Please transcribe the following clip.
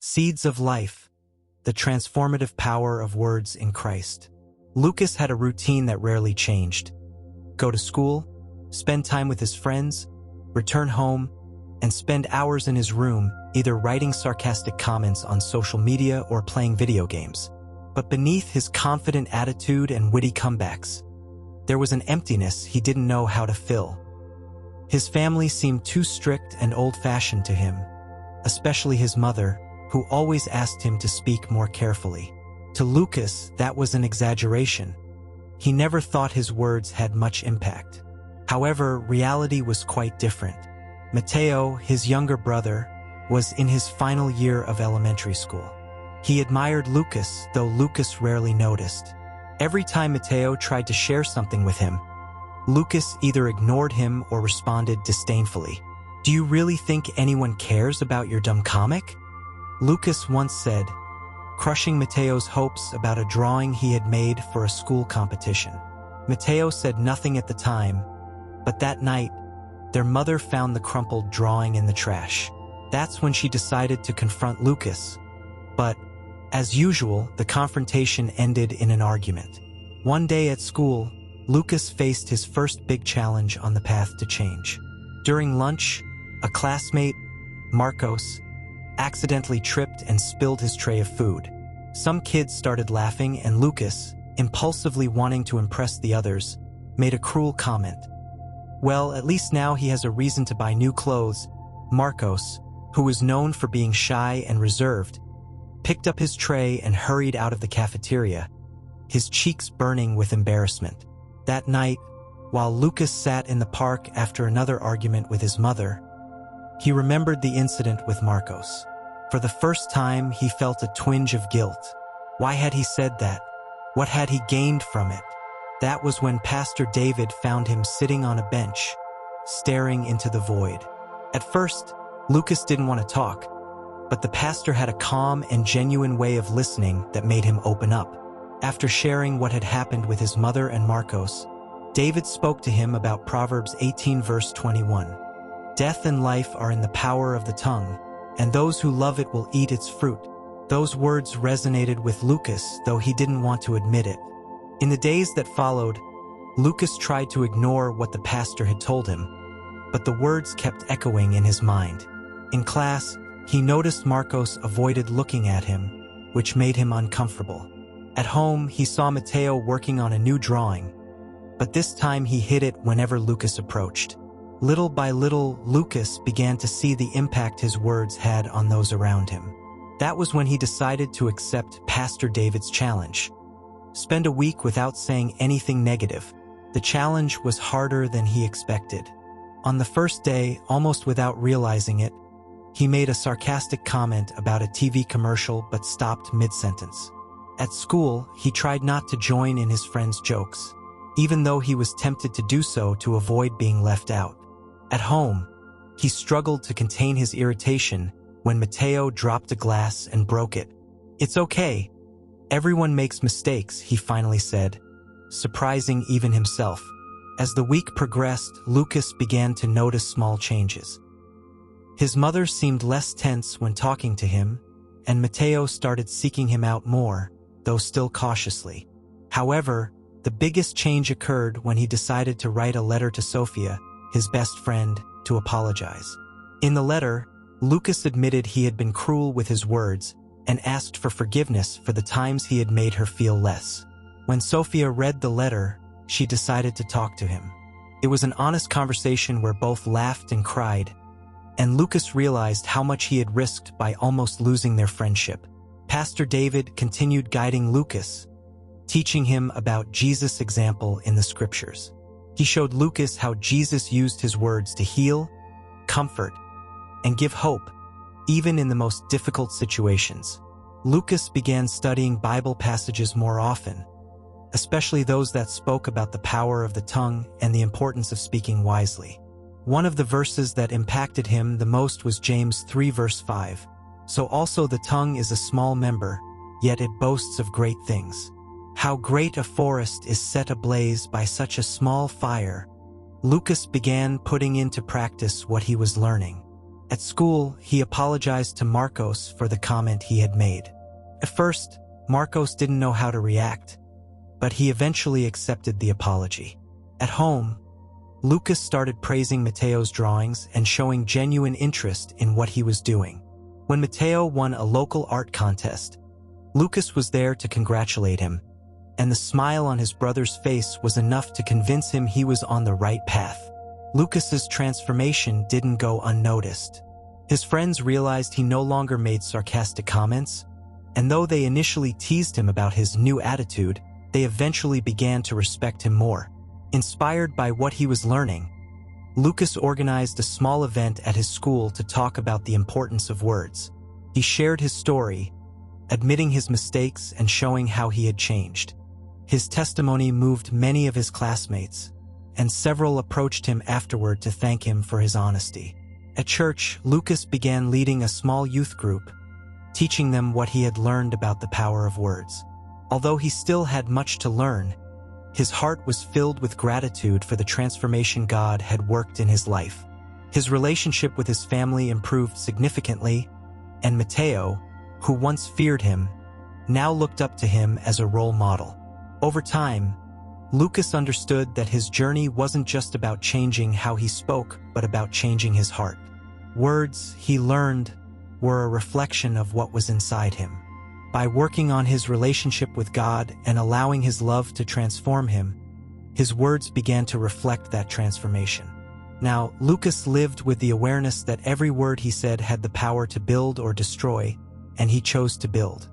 Seeds of life, the transformative power of words in Christ. Lucas had a routine that rarely changed. Go to school, spend time with his friends, return home, and spend hours in his room, either writing sarcastic comments on social media or playing video games. But beneath his confident attitude and witty comebacks, there was an emptiness he didn't know how to fill. His family seemed too strict and old-fashioned to him, especially his mother, who always asked him to speak more carefully. To Lucas, that was an exaggeration. He never thought his words had much impact. However, reality was quite different. Mateo, his younger brother, was in his final year of elementary school. He admired Lucas, though Lucas rarely noticed. Every time Mateo tried to share something with him, Lucas either ignored him or responded disdainfully. "Do you really think anyone cares about your dumb comic?" Lucas once said, crushing Mateo's hopes about a drawing he had made for a school competition. Mateo said nothing at the time, but that night, their mother found the crumpled drawing in the trash. That's when she decided to confront Lucas. But, as usual, the confrontation ended in an argument. One day at school, Lucas faced his first big challenge on the path to change. During lunch, a classmate, Marcos, accidentally tripped and spilled his tray of food. Some kids started laughing, and Lucas, impulsively wanting to impress the others, made a cruel comment. "Well, at least now he has a reason to buy new clothes." Marcos, who was known for being shy and reserved, picked up his tray and hurried out of the cafeteria, his cheeks burning with embarrassment. That night, while Lucas sat in the park after another argument with his mother, he remembered the incident with Marcos. For the first time, he felt a twinge of guilt. Why had he said that? What had he gained from it? That was when Pastor David found him sitting on a bench, staring into the void. At first, Lucas didn't want to talk, but the pastor had a calm and genuine way of listening that made him open up. After sharing what had happened with his mother and Marcos, David spoke to him about Proverbs 18 verse 21. "Death and life are in the power of the tongue, and those who love it will eat its fruit." Those words resonated with Lucas, though he didn't want to admit it. In the days that followed, Lucas tried to ignore what the pastor had told him, but the words kept echoing in his mind. In class, he noticed Marcos avoided looking at him, which made him uncomfortable. At home, he saw Mateo working on a new drawing, but this time he hid it whenever Lucas approached. Little by little, Lucas began to see the impact his words had on those around him. That was when he decided to accept Pastor David's challenge. Spend a week without saying anything negative. The challenge was harder than he expected. On the first day, almost without realizing it, he made a sarcastic comment about a TV commercial but stopped mid-sentence. At school, he tried not to join in his friends' jokes, even though he was tempted to do so to avoid being left out. At home, he struggled to contain his irritation when Mateo dropped a glass and broke it. "It's okay. Everyone makes mistakes," he finally said, surprising even himself. As the week progressed, Lucas began to notice small changes. His mother seemed less tense when talking to him, and Mateo started seeking him out more, though still cautiously. However, the biggest change occurred when he decided to write a letter to Sofia, his best friend, to apologize. In the letter, Lucas admitted he had been cruel with his words and asked for forgiveness for the times he had made her feel less. When Sofia read the letter, she decided to talk to him. It was an honest conversation where both laughed and cried, and Lucas realized how much he had risked by almost losing their friendship. Pastor David continued guiding Lucas, teaching him about Jesus' example in the scriptures. He showed Lucas how Jesus used his words to heal, comfort, and give hope, even in the most difficult situations. Lucas began studying Bible passages more often, especially those that spoke about the power of the tongue and the importance of speaking wisely. One of the verses that impacted him the most was James 3 verse 5. "So also the tongue is a small member, yet it boasts of great things. How great a forest is set ablaze by such a small fire." Lucas began putting into practice what he was learning. At school, he apologized to Marcos for the comment he had made. At first, Marcos didn't know how to react, but he eventually accepted the apology. At home, Lucas started praising Mateo's drawings and showing genuine interest in what he was doing. When Mateo won a local art contest, Lucas was there to congratulate him, and the smile on his brother's face was enough to convince him he was on the right path. Lucas's transformation didn't go unnoticed. His friends realized he no longer made sarcastic comments, and though they initially teased him about his new attitude, they eventually began to respect him more. Inspired by what he was learning, Lucas organized a small event at his school to talk about the importance of words. He shared his story, admitting his mistakes and showing how he had changed. His testimony moved many of his classmates, and several approached him afterward to thank him for his honesty. At church, Lucas began leading a small youth group, teaching them what he had learned about the power of words. Although he still had much to learn, his heart was filled with gratitude for the transformation God had worked in his life. His relationship with his family improved significantly, and Mateo, who once feared him, now looked up to him as a role model. Over time, Lucas understood that his journey wasn't just about changing how he spoke, but about changing his heart. Words, he learned, were a reflection of what was inside him. By working on his relationship with God and allowing his love to transform him, his words began to reflect that transformation. Now, Lucas lived with the awareness that every word he said had the power to build or destroy, and he chose to build.